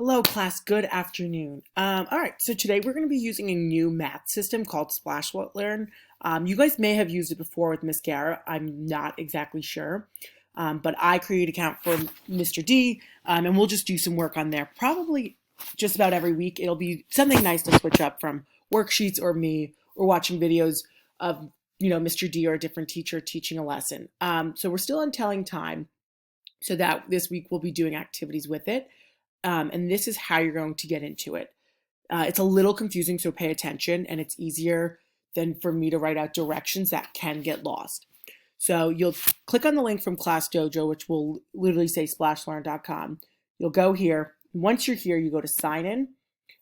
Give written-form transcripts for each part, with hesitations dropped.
Hello, class. Good afternoon. All right, so today we're going to be using a new math system called SplashLearn. You guys may have used it before with Miss Gara. I'm not exactly sure, but I create an account for Mr. D, and we'll just do some work on there. Probably just about every week. It'll be something nice to switch up from worksheets or me or watching videos of Mr. D or a different teacher teaching a lesson. So we're still on telling time, so that this week we'll be doing activities with it. And this is how you're going to get into it. It's a little confusing, so pay attention, and it's easier than for me to write out directions that can get lost. So you'll click on the link from Class Dojo, which will literally say SplashLearn.com. You'll go here. Once you're here, you go to sign in,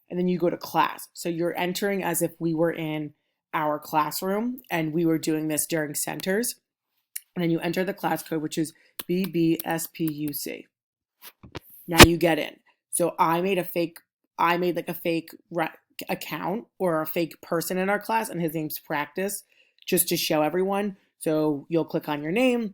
and then you go to class. So you're entering as if we were in our classroom, and we were doing this during centers. And then you enter the class code, which is BBSPUC. Now you get in. So I made like a fake account or a fake person in our class, and his name's Practice, just to show everyone. So you'll click on your name,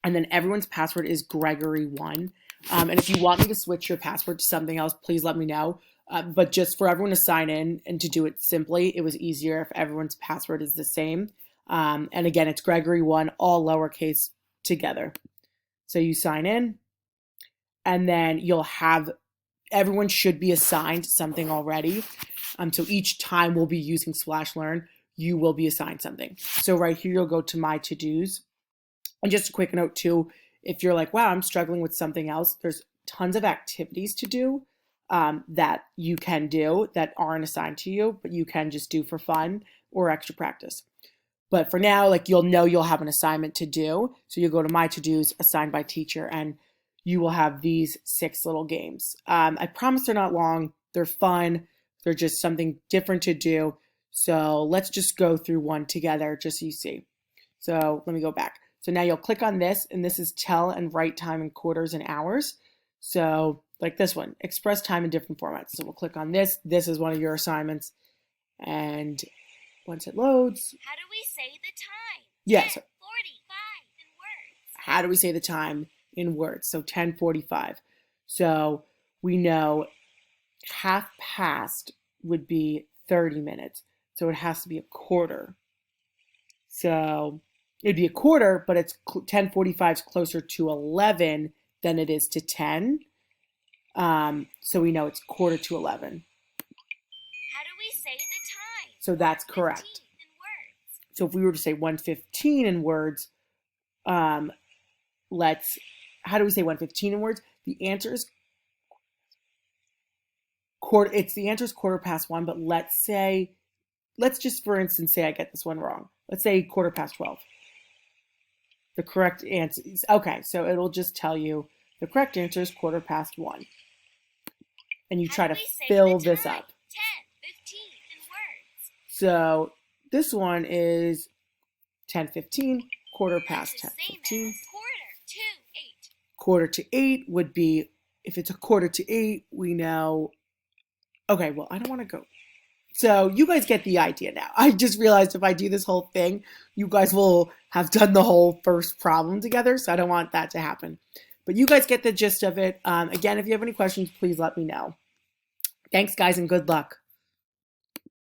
and then everyone's password is Gregory1. And if you want me to switch your password to something else, please let me know. But just for everyone to sign in and to do it simply, it was easier if everyone's password is the same. And again, it's Gregory1, all lowercase together. So you sign in. And then everyone should be assigned something already. So each time we'll be using SplashLearn, you will be assigned something. So right here, you'll go to My To-Dos. And just a quick note too, if you're like, wow, I'm struggling with something else, there's tons of activities to do that you can do that aren't assigned to you, but you can just do for fun or extra practice. But for now, you'll have an assignment to do. So you'll go to My To-Dos, assigned by teacher, and you will have these 6 little games. I promise they're not long. They're fun. They're just something different to do. So let's just go through one together just so you see. So let me go back. So now you'll click on this, and this is tell and write time in quarters and hours. So like this one, express time in different formats. So we'll click on this. This is one of your assignments. And once it loads. How do we say the time? Yes. 10:45 in words. How do we say the time in words? So 10:45. So we know half past would be 30 minutes. So it has to be a quarter. So it'd be a quarter, but it's 10:45 is closer to 11 than it is to 10. So we know it's quarter to 11. How do we say the time? So that's correct. In words. So if we were to say 1:15 in words, how do we say 1:15 in words? The answer is quarter past 1, but let's just for instance say I get this one wrong. Let's say quarter past 12. The correct answer is, okay, so it'll just tell you the correct answer is quarter past 1. And you try to fill this up. 10:15 in words. So this one is 10:15, quarter past 10:15. Quarter to 8 would be, if it's a quarter to 8, we know, okay, well, I don't want to go. So you guys get the idea now. I just realized if I do this whole thing, you guys will have done the whole first problem together, so I don't want that to happen. But you guys get the gist of it. Again, if you have any questions, please let me know. Thanks, guys, and good luck.